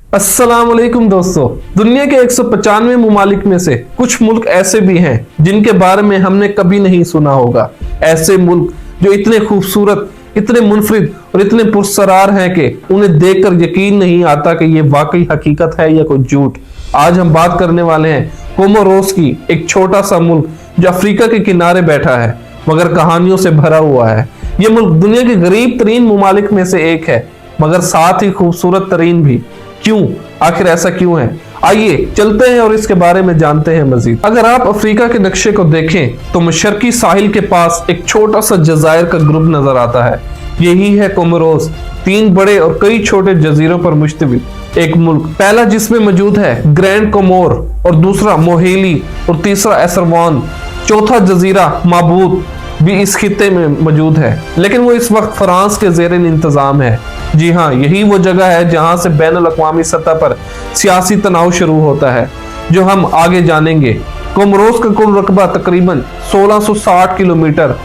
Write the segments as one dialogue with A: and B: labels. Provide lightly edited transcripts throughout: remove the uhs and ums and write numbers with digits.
A: अस्सलाम वालेकुम दोस्तों। दुनिया के 195 मुमालिक में से कुछ मुल्क ऐसे भी हैं जिनके बारे में हमने कभी नहीं सुना होगा। ऐसे मुल्क जो इतने खूबसूरत, इतने मुनफरिद और इतने पुरस्कार हैं कि उन्हें देखकर यकीन नहीं आता कि ये वाकई हकीकत है या कोई झूठ। आज हम बात करने वाले हैं कोमोरोस की, एक छोटा सा मुल्क जो अफ्रीका के किनारे बैठा है मगर कहानियों से भरा हुआ है। ये मुल्क दुनिया के गरीब तरीन मुमालिक में से एक है मगर साथ ही खूबसूरत तरीन भी। क्यों? आखिर ऐसा क्यों है? आइए चलते हैं और इसके बारे में जानते हैं मजीद। अगर आप अफ्रीका के नक्शे को देखें तो मशरकी साहिल के पास एक छोटा सा जजायर का ग्रुप नजर आता है। यही है कोमोरोस, 3 बड़े और कई छोटे जजीरों पर मुश्तमिल एक मुल्क। पहला जिसमें मौजूद है ग्रैंड कोमोर, और दूसरा मोहेली, और तीसरा एसरवान, चौथा जजीरा माबूद भी इस खित्ते में मौजूद है, लेकिन वो इस वक्त फ्रांस के ज़ेर इंतजाम है। जी हाँ, यही वो जगह है जहां से बैनुल अक़वामी सतह पर सियासी तनाव शुरू होता है, जो हम आगे जानेंगे। कोमोरोस का कुल रकबा तकरीबन 1660 किलोमीटर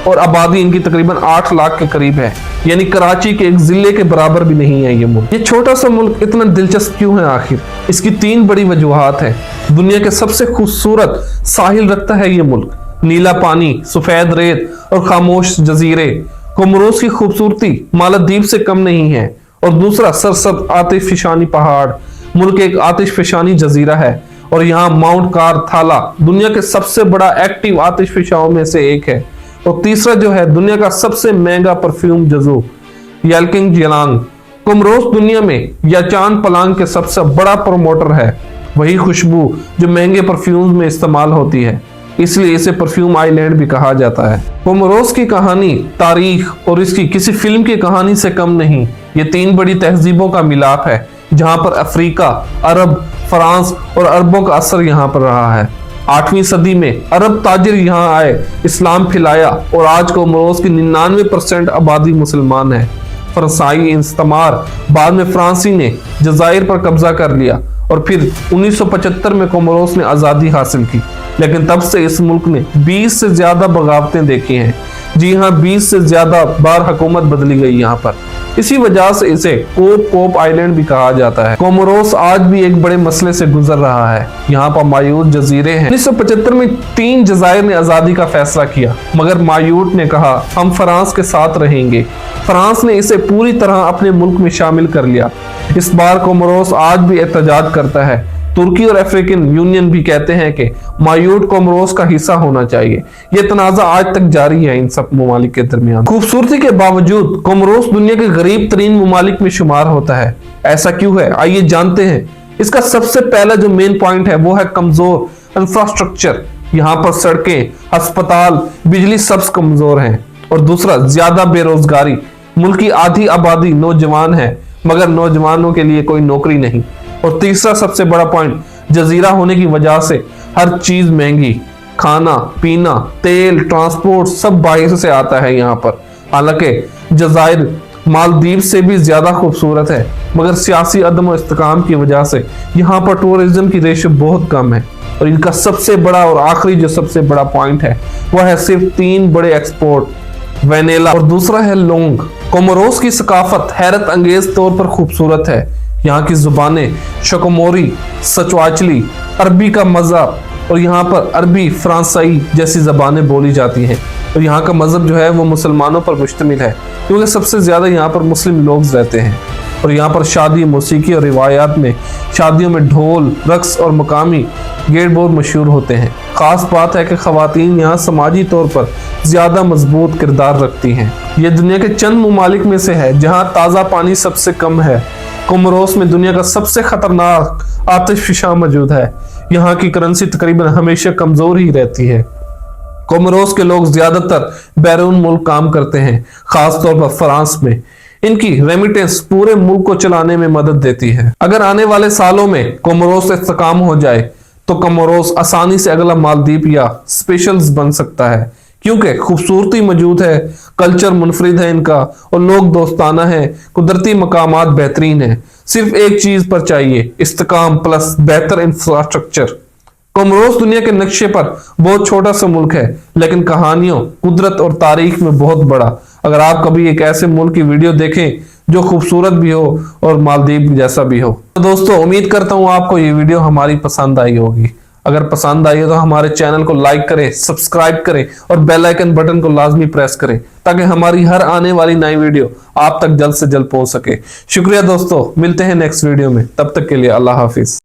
A: और आबादी इनकी तकरीबन 8 लाख के करीब है, यानी कराची के एक जिले के बराबर भी नहीं है ये मुल्क। ये छोटा सा मुल्क इतना दिलचस्प क्यों है? आखिर इसकी 3 बड़ी वजूहात हैं। दुनिया के सबसे खूबसूरत साहिल रखता है ये मुल्क, नीला पानी, सफेद रेत और खामोश जजीरे। कोमोरोस की खूबसूरती मालदीव से कम नहीं है। और दूसरा सरसब्ज आतिशफशानी पहाड़, मुल्क एक आतिशफशानी जजीरा है और यहाँ माउंट कारथाला दुनिया के सबसे बड़ा एक्टिव आतिशफशाओं में से एक है। और तीसरा जो है दुनिया का सबसे महंगा परफ्यूम जजू यालकिंग जिलांग। कोमोरोस दुनिया में याचान पलांग के सबसे बड़ा प्रमोटर है, वही खुशबू जो महंगे परफ्यूम में इस्तेमाल होती है, इसलिए इसे परफ्यूम आइलैंड भी कहा जाता है। कोमोरोस की कहानी, तारीख और इसकी किसी फिल्म की कहानी से कम नहीं। ये 3 बड़ी तहजीबों का मिलाप है जहां पर अफ्रीका, अरब, फ्रांस और अरबों का असर यहाँ पर रहा है। 8वीं सदी में अरब ताजिर यहाँ आए, इस्लाम फैलाया और आज कोमोरोस की 99% आबादी मुसलमान है। फ्रांसीसी इस्तेमार, बाद में फ्रांसी ने जजायर पर कब्जा कर लिया और फिर 1975 में कोमोरोस ने आज़ादी हासिल की, लेकिन तब से इस मुल्क ने 20 से ज्यादा बगावतें देखी हैं। जी हाँ, 20 से ज्यादा बार हुकूमत बदली गई यहाँ पर। इसी वजह से इसे कोप आइलैंड भी कहा जाता है। कोमोरोस आज भी एक बड़े मसले से गुजर रहा है। यहाँ पर मायूट जजीरे हैं। 1975 में 3 जजायर ने आज़ादी का फैसला किया, मगर मायूट ने कहा हम फ्रांस के साथ रहेंगे। फ्रांस ने इसे पूरी तरह अपने मुल्क में शामिल कर लिया। इस बार कोमोरोस आज भी एहतजाज करता है। तुर्की और अफ्रीकन यूनियन भी कहते हैं कि मायूट कोमोरोस का हिस्सा होना चाहिए। ये तनाज़ा आज तक जारी है इन सब मुमालिक के दरमियान। खूबसूरती के बावजूद कोमोरोस दुनिया के गरीब तरीन मुमालिक में शुमार होता है। ऐसा क्यों है? आइए जानते हैं। इसका सबसे पहला जो मेन पॉइंट है वो है कमजोर इंफ्रास्ट्रक्चर। यहाँ पर सड़कें, अस्पताल, बिजली सब कमजोर हैं। और दूसरा ज्यादा बेरोजगारी। मुल्क की आधी आबादी नौजवान है मगर नौजवानों के लिए कोई नौकरी नहीं। और तीसरा सबसे बड़ा पॉइंट, जजीरा होने की वजह से हर चीज महंगी, खाना पीना, तेल, ट्रांसपोर्ट सब बाहर से आता है यहाँ पर। हालांकि जजायर मालदीव से भी ज्यादा खूबसूरत है, मगर सियासी अदम इस्तेकाम की वजह से यहाँ पर टूरिज्म की रेशो बहुत कम है। और इनका सबसे बड़ा और आखिरी जो सबसे बड़ा पॉइंट है वह है सिर्फ 3 बड़े एक्सपोर्ट, वेनेला और दूसरा है लोंग। कोमोरोस की सकाफत हैरत अंगेज तौर पर खूबसूरत है। यहाँ की जुबानें शकोमोरी, सचवाचली, अरबी का मज़हब, और यहाँ पर अरबी, फ्रांसाई जैसी ज़बानें बोली जाती हैं। और यहाँ का मज़हब जो है वो मुसलमानों पर मुश्तमिल है, क्योंकि सबसे ज़्यादा यहाँ पर मुस्लिम लोग रहते हैं। और यहाँ पर शादी, मौसीकी और रिवायात में शादियों में ढोल, रक्स और मकामी गेट बहुत मशहूर होते हैं। ख़ास बात है कि ख़वातीन यहाँ समाजी तौर पर ज़्यादा मजबूत किरदार रखती हैं। ये दुनिया के चंद मुमालिक में से है जहाँ ताज़ा पानी सबसे कम है। कोमोरोस में दुनिया का सबसे खतरनाक आतिशफशा मौजूद है। यहाँ की करेंसी तकरीबन हमेशा कमजोर ही रहती है। कोमोरोस के लोग ज्यादातर बैरून मुल्क काम करते हैं, खास तौर पर फ्रांस में। इनकी रेमिटेंस पूरे मुल्क को चलाने में मदद देती है। अगर आने वाले सालों में कोमोरोस इस्तेकाम हो जाए तो कोमोरोस आसानी से अगला मालदीव या स्पेशल्स बन सकता है, क्योंकि खूबसूरती मौजूद है, कल्चर मुनफरिद है इनका, और लोग दोस्ताना है, कुदरती मकामात बेहतरीन है। सिर्फ एक चीज पर चाहिए, इस्तेकाम प्लस बेहतर इंफ्रास्ट्रक्चर। कोमोरोस दुनिया के नक्शे पर बहुत छोटा सा मुल्क है, लेकिन कहानियों, कुदरत और तारीख में बहुत बड़ा। अगर आप कभी एक ऐसे मुल्क की वीडियो देखें जो खूबसूरत भी हो और मालदीव जैसा भी हो। तो दोस्तों उम्मीद करता हूँ आपको ये वीडियो हमारी पसंद आई होगी। अगर पसंद आई है तो हमारे चैनल को लाइक करें, सब्सक्राइब करें और बेल आइकन बटन को लाजमी प्रेस करें ताकि हमारी हर आने वाली नई वीडियो आप तक जल्द से जल्द पहुंच सके। शुक्रिया दोस्तों, मिलते हैं नेक्स्ट वीडियो में, तब तक के लिए अल्लाह हाफिज।